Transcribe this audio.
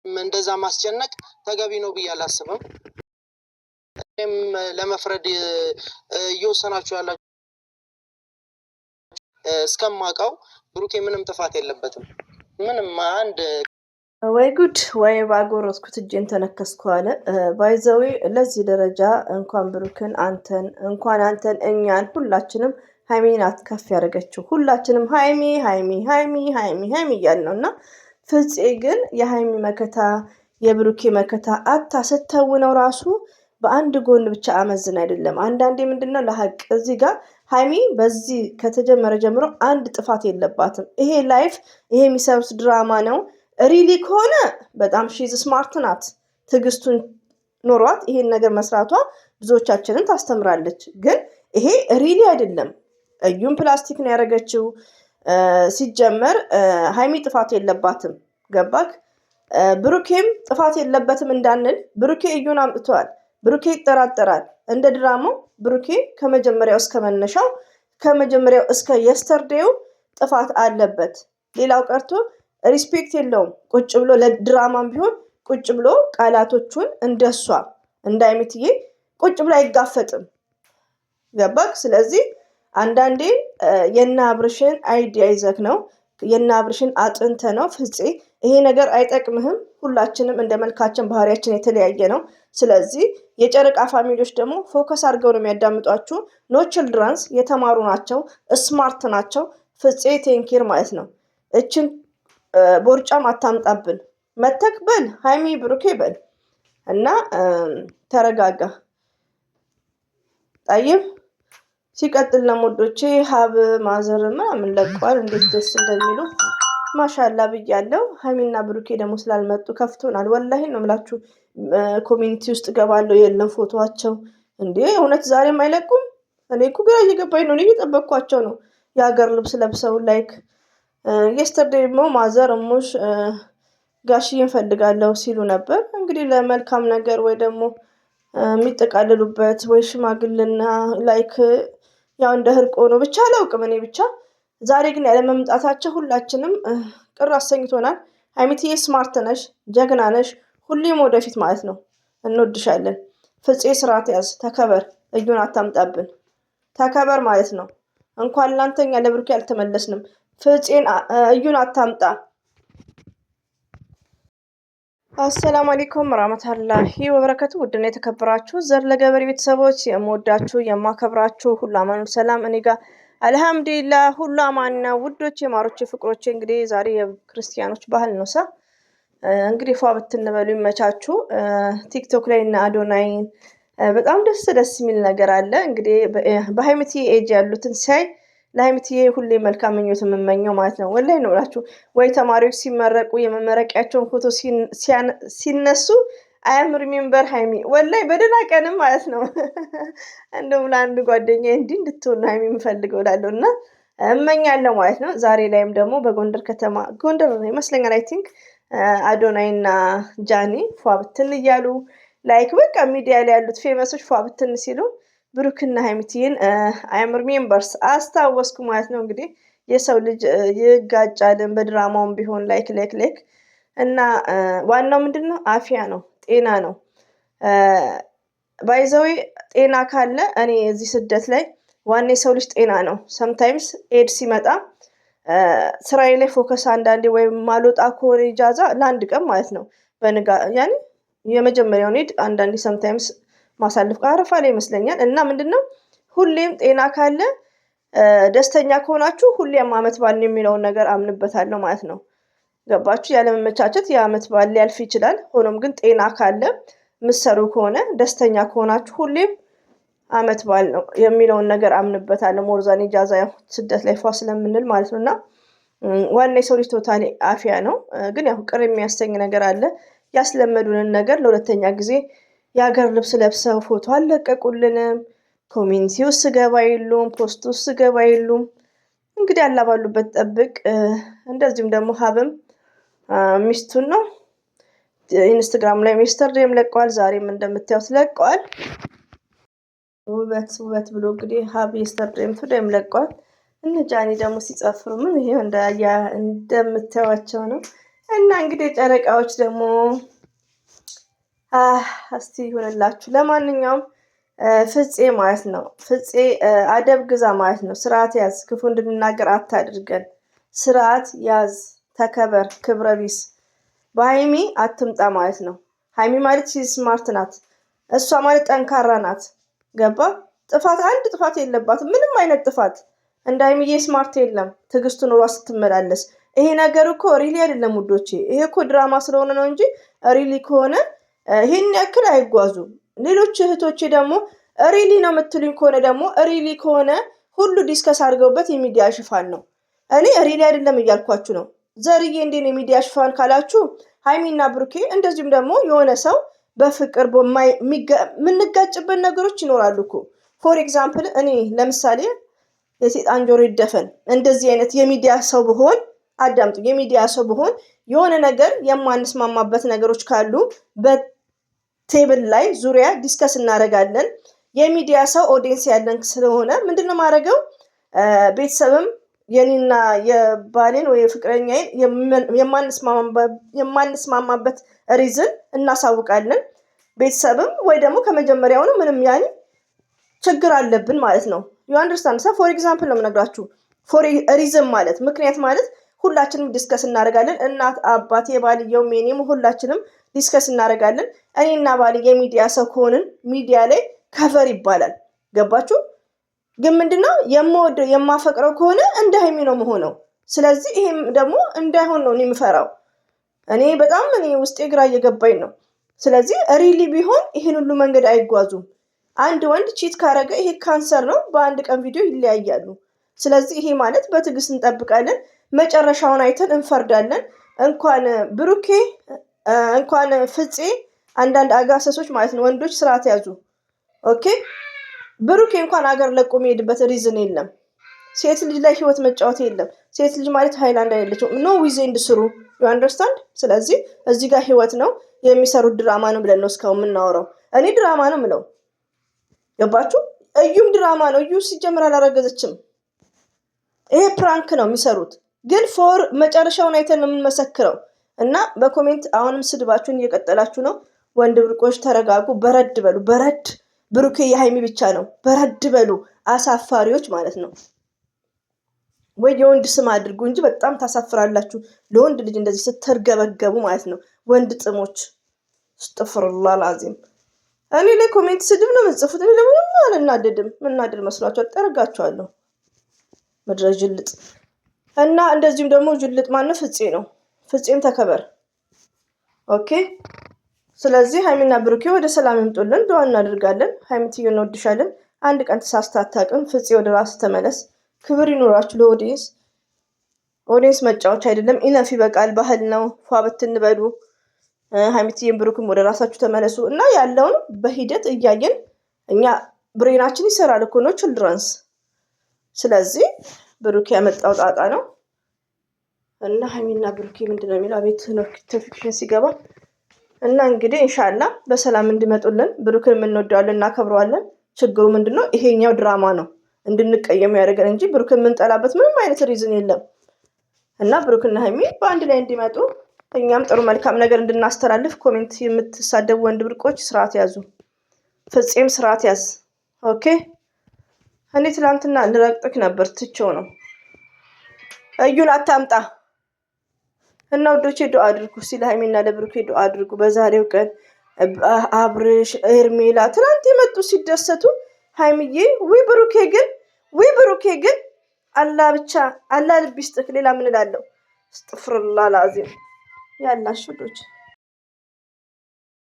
እንደዛ ማስጨነቅ ተገቢ ነው ብዬ አላስብም። ለመፍረድ እየወሰናችሁ ያላችሁ እስከማውቀው ብሩኬ ምንም ጥፋት የለበትም። ምንም አንድ ወይ ጉድ ወይ ባጎረስኩት እጄን ተነከስኩ አለ። ባይዘዌ ለዚህ ደረጃ እንኳን ብሩክን አንተን እኛን ሁላችንም ሃይሚ ናት ከፍ ያደረገችው። ሁላችንም ሃይሚ ሃይሚ ሃይሚ ሃይሚ ሃይሚ እያልን ነው እና ፍፄ ግን የሃይሚ መከታ የብሩኬ መከታ አታ ስተውነው ራሱ በአንድ ጎን ብቻ አመዝን አይደለም። አንዳንዴ ምንድነው ለሀቅ እዚህ ጋር ሃይሚ በዚህ ከተጀመረ ጀምሮ አንድ ጥፋት የለባትም። ይሄ ላይፍ ይሄ የሚሰሩት ድራማ ነው። ሪሊ ከሆነ በጣም ሺዝ ስማርት ናት። ትዕግስቱን ኖሯት ይሄን ነገር መስራቷ ብዙዎቻችንን ታስተምራለች። ግን ይሄ ሪሊ አይደለም። እዩም ፕላስቲክ ነው ያደረገችው። ሲጀመር ሃይሚ ጥፋት የለባትም። ገባክ? ብሩኬም ጥፋት የለበትም እንዳንል ብሩኬ እዩን አምጥቷል። ብሩኬ ይጠራጠራል። እንደ ድራማው ብሩኬ ከመጀመሪያው እስከ መነሻው ከመጀመሪያው እስከ የስተርዴው ጥፋት አለበት። ሌላው ቀርቶ ሪስፔክት የለውም። ቁጭ ብሎ ለድራማም ቢሆን ቁጭ ብሎ ቃላቶቹን እንደሷ እንዳይምትዬ ቁጭ ብሎ አይጋፈጥም። ገባክ? ስለዚህ አንዳንዴ የና አብርሽን አይዲያ ይዘክ ነው የና አብርሽን አጥንተ ነው ፍፄ ይሄ ነገር አይጠቅምህም። ሁላችንም እንደ መልካችን ባህሪያችን የተለያየ ነው። ስለዚህ የጨረቃ ፋሚሊዎች ደግሞ ፎከስ አድርገው ነው የሚያዳምጧችሁ። ኖ ችልድራንስ የተማሩ ናቸው፣ ስማርት ናቸው። ፍፄ ቴንኬር ማለት ነው። እችን ቦርጫም አታምጣብን። መተክ በል ሃይሚ ብሩኬ በል እና ተረጋጋ። ጠይብ ሲቀጥል ለሞዶቼ ሀብ ማዘር ምናምን ለቋል። እንዴት ደስ እንደሚሉ ማሻላ ብያለሁ። ሃይሚና ብሩኬ ደግሞ ስላልመጡ ከፍቶናል። ወላሂ ነው የምላችሁ። ኮሚኒቲ ውስጥ ገባለሁ የለም ፎቶዋቸው። እንዴ እውነት ዛሬም አይለቁም? እኔ እኮ ግራ እየገባኝ ነው። እኔ እየጠበቅኳቸው ነው የሀገር ልብስ ለብሰው ላይክ የስተርዴ ደግሞ ማዘር እሙሽ ጋሽዬ እንፈልጋለሁ ሲሉ ነበር። እንግዲህ ለመልካም ነገር ወይ ደግሞ የሚጠቃልሉበት ወይ ሽማግልና ላይክ ያው እንደ ህርቆ ነው ብቻ አላውቅም። እኔ ብቻ ዛሬ ግን ያለመምጣታቸው ሁላችንም ቅር አሰኝቶናል። ሃይሚትዬ ስማርት ነሽ፣ ጀግና ነሽ። ሁሌም ወደፊት ማለት ነው። እንወድሻለን። ፍፄ ስርዓት ያዝ፣ ተከበር። እዩን አታምጣብን፣ ተከበር ማለት ነው። እንኳን ላንተኛ ለብሩኬ አልተመለስንም። ፍፄን እዩን አታምጣ። አሰላሙ አለይኩም ወራህመቱላሂ ወበረከቱ። ውድና የተከበራችሁ ዘር ለገበሬ ቤተሰቦች የምወዳችሁ የማከብራችሁ ሁሉ አማኑ ሰላም እኔ ጋር አልሐምዱሊላህ ሁሉ አማን ነው። ውዶቼ ማሮቼ ፍቅሮቼ እንግዲህ ዛሬ የክርስቲያኖች ባህል ነው። እንግዲህ ፏ ብትንበሉ ይመቻችሁ። ቲክቶክ ላይ እና አዶናይን በጣም ደስ የሚል ነገር አለ። እንግዲህ በሃይሚቲ ኤጅ ያሉትን ሳይ ለሃይሚትዬ ሁሌ መልካም ምኞት የምመኘው ማለት ነው። ወላሂ ነው እላችሁ። ወይ ተማሪዎች ሲመረቁ የመመረቂያቸውን ፎቶ ሲነሱ አያም ሪሜምበር ሃይሚ ወላሂ በደህና ቀንም ማለት ነው። እንደውም ለአንድ ጓደኛ እንዲህ እንድትሆን ሃይሚ የምፈልገው እላለሁ እና እመኛለሁ ማለት ነው። ዛሬ ላይም ደግሞ በጎንደር ከተማ ጎንደር ይመስለኛል አይ ቲንክ አዶናይ እና ጃኒ ፏ ብትን እያሉ ላይክ በቃ ሚዲያ ላይ ያሉት ፌመሶች ፏ ብትን ሲሉ ብሩክና ሃይሚትዬን አያም ሪሜምበርስ አስታወስኩ ማለት ነው። እንግዲህ የሰው ልጅ ይጋጫልን በድራማውም ቢሆን ላይክ እና ዋናው ምንድነው? አፊያ ነው፣ ጤና ነው። ባይዘዊ ጤና ካለ እኔ እዚህ ስደት ላይ ዋና የሰው ልጅ ጤና ነው። ሰምታይምስ ኤድ ሲመጣ ስራዬ ላይ ፎከስ አንዳንዴ ወይም ማልወጣ ከሆነ ኢጃዛ ለአንድ ቀን ማለት ነው በንጋ ያኔ የመጀመሪያውን ኤድ አንዳንዴ ሰምታይምስ ማሳለፍ አረፋ ላይ ይመስለኛል። እና ምንድነው ሁሌም ጤና ካለ ደስተኛ ከሆናችሁ ሁሌም አመት በዓል የሚለውን ነገር አምንበታለሁ ማለት ነው። ገባችሁ? ያለመመቻቸት የአመት በዓል ሊያልፍ ይችላል። ሆኖም ግን ጤና ካለ ምሰሩ ከሆነ ደስተኛ ከሆናችሁ ሁሌም አመት በዓል ነው የሚለውን ነገር አምንበታለሁ። ሞርዛን ኢጃዛ ያው ስደት ላይ ፏ ስለምንል ማለት ነውና ዋና የሰው ልጅ ቶታሊ አፊያ ነው። ግን ያው ቅር የሚያሰኝ ነገር አለ። ያስለመዱንን ነገር ለሁለተኛ ጊዜ የሀገር ልብስ ለብሰው ፎቶ አልለቀቁልንም። ኮሚኒቲ ውስጥ ገባ የሉም፣ ፖስት ውስጥ ገባ የሉም። እንግዲህ አላባሉበት ጠብቅ። እንደዚሁም ደግሞ ሀብም ሚስቱን ነው ኢንስታግራም ላይ ሚስተር ዴም ለቀዋል። ዛሬም እንደምታዩት ለቀዋል። ውበት ብሎ እንግዲህ ሀብ ሚስተር ዴም ለቀዋል። እነ ጃኒ ደግሞ ሲጨፍሩ ምን ይሄ እንደምታዩቸው ነው። እና እንግዲህ ጨረቃዎች ደግሞ እስቲ ይሆንላችሁ። ለማንኛውም ፍፄ ማለት ነው ፍፄ አደብ ግዛ ማለት ነው። ስርዓት ያዝ፣ ክፉ እንድንናገር አታድርገን። ስርዓት ያዝ፣ ተከበር፣ ክብረ ቢስ በሀይሚ አትምጣ ማለት ነው። ሀይሚ ማለት ስማርት ናት። እሷ ማለት ጠንካራ ናት። ገባ? ጥፋት አንድ ጥፋት የለባትም፣ ምንም አይነት ጥፋት። እንደ ሀይሚዬ ስማርት የለም። ትዕግስቱ ኑሯ ስትመላለስ ይሄ ነገር እኮ ሪሊ አይደለም ውዶቼ። ይሄ እኮ ድራማ ስለሆነ ነው እንጂ ሪሊ ከሆነ ይሄን ያክል አይጓዙም። ሌሎች እህቶቼ ደግሞ ሪሊ ነው የምትሉኝ ከሆነ ደግሞ ሪሊ ከሆነ ሁሉ ዲስከስ አድርገውበት የሚዲያ ሽፋን ነው። እኔ ሪሊ አይደለም እያልኳችሁ ነው። ዘርዬ እንዴ ነው የሚዲያ ሽፋን ካላችሁ ሀይሚና ብሩኬ እንደዚሁም ደግሞ የሆነ ሰው በፍቅር የምንጋጭበት ነገሮች ይኖራሉ እኮ። ፎር ኤግዛምፕል እኔ ለምሳሌ የሴጣን ጆሮ ይደፈን እንደዚህ አይነት የሚዲያ ሰው ብሆን አዳምጡ፣ የሚዲያ ሰው ብሆን የሆነ ነገር የማንስማማበት ነገሮች ካሉ በቴብል ላይ ዙሪያ ዲስከስ እናደርጋለን። የሚዲያ ሰው ኦዲየንስ ያለን ስለሆነ ምንድነው ማድረገው? ቤተሰብም የኔና የባሌን ወይ ፍቅረኛዬን የማንስማማበት ሪዝን እናሳውቃለን። ቤተሰብም ወይ ደግሞ ከመጀመሪያውኑ ምንም ያኔ ችግር አለብን ማለት ነው። ዩ አንደርስታንድ ሳ ፎር ኤግዛምፕል ነው የምነግራችሁ። ፎር ሪዝን ማለት ምክንያት ማለት ሁላችንም ዲስከስ እናደርጋለን። እናት አባት፣ የባልየው ሜኔም ሁላችንም ዲስከስ እናደርጋለን። እኔና ባል የሚዲያ ሰው ከሆንን ሚዲያ ላይ ከቨር ይባላል። ገባችሁ? ግን ምንድነው የምወደው የማፈቅረው ከሆነ እንደ ሀይሚ ነው መሆነው። ስለዚህ ይሄም ደግሞ እንዳይሆን ነው የምፈራው። እኔ በጣም ውስጤ ግራ እየገባኝ ነው። ስለዚህ ሪሊ ቢሆን ይሄን ሁሉ መንገድ አይጓዙም። አንድ ወንድ ቺት ካረገ ይሄ ካንሰር ነው። በአንድ ቀን ቪዲዮ ይለያያሉ። ስለዚህ ይሄ ማለት በትዕግስት እንጠብቃለን፣ መጨረሻውን አይተን እንፈርዳለን። እንኳን ብሩኬ እንኳን ፍፄ አንዳንድ አጋሰሶች ማለት ነው ወንዶች ስርዓት ያዙ። ኦኬ ብሩኬ እንኳን አገር ለቆ የሚሄድበት ሪዝን የለም። ሴት ልጅ ላይ ህይወት መጫወት የለም። ሴት ልጅ ማለት ሃይላንድ አይደለችም። ኖ ዊዜንድ ስሩ ዩ አንደርስታንድ። ስለዚህ እዚህ ጋር ህይወት ነው የሚሰሩት ድራማ ነው ብለን ነው እስካሁን የምናወራው። እኔ ድራማ ነው ምለው። ገባችሁ? እዩም ድራማ ነው። እዩ ሲጀምር አላረገዘችም። ይሄ ፕራንክ ነው የሚሰሩት። ግን ፎር መጨረሻውን አይተን ነው የምንመሰክረው። እና በኮሜንት አሁንም ስድባችሁን እየቀጠላችሁ ነው። ወንድ ብርቆች ተረጋጉ፣ በረድ በሉ። በረድ ብሩኬ የሀይሚ ብቻ ነው። በረድ በሉ አሳፋሪዎች ማለት ነው። ወይ የወንድ ስም አድርጉ እንጂ በጣም ታሳፍራላችሁ። ለወንድ ልጅ እንደዚህ ስትርገበገቡ ማለት ነው። ወንድ ጥሞች አስተግፊሩላህ አልዓዚም። እኔ ላይ ኮሜንት ስድብ ነው የምጽፉት። እኔ ደግሞ አልናደድም። ምናደድ መስሏችኋል? ጠርጋችኋለሁ። ምድረ ጅልጥ እና እንደዚሁም ደግሞ ጅልጥ ማነው? ፍፄ ነው። ፍፄም ተከበር። ኦኬ። ስለዚህ ሀይሚና ብሩኬ ወደ ሰላም ይምጡልን፣ ዱዓ እናደርጋለን። ሀይሚትዬ እንወድሻለን። አንድ ቀን ተሳስታ አታውቅም። ፍፄ ወደ ራስ ተመለስ። ክብር ይኖራችሁ ለኦዲየንስ። ኦዲየንስ መጫወቻ አይደለም። ኢነፍ ይበቃል። ባህል ነው። ፏ ብትንበሉ። ሀይሚትዬም ብሩክም ወደ ራሳችሁ ተመለሱ እና ያለውን በሂደት እያየን እኛ ብሬናችን ይሰራል እኮ ነው ችልድረንስ። ስለዚህ ብሩኬ ያመጣው ጣጣ ነው እና ሀይሚና ብሩኬ ምንድነው የሚለው አቤት ኖቲፊኬሽን ሲገባ እና እንግዲህ ኢንሻአላ በሰላም እንዲመጡልን ብሩክን የምንወደዋለን እናከብረዋለን። ችግሩ ምንድነው? ይሄኛው ድራማ ነው እንድንቀየም ያደርገን እንጂ ብሩክን የምንጠላበት ምንም አይነት ሪዝን የለም። እና ብሩክና ሀይሚ በአንድ ላይ እንዲመጡ እኛም ጥሩ መልካም ነገር እንድናስተላልፍ ኮሜንት የምትሳደቡ ወንድ ብርቆች ስርዓት ያዙ። ፍፄም ስርዓት ያዝ። ኦኬ። እኔ ትላንትና ልረግጥክ ነበር ትቼው ነው። እዩን አታምጣ እና ወዶቼ ዱአ አድርጉ። ሲለ ሀይሚና ለብሩኬ ዱአ አድርጉ። በዛሬው ቀን አብርሽ ኤርሜላ ትላንት የመጡ ሲደሰቱ ሀይሚዬ ብሩኬ ግን አላህ ብቻ አላህ ልብ ይስጥክ። ሌላ ምን እላለሁ? አስተግፊሩላህ አልዓዚም ያላሽ ወዶች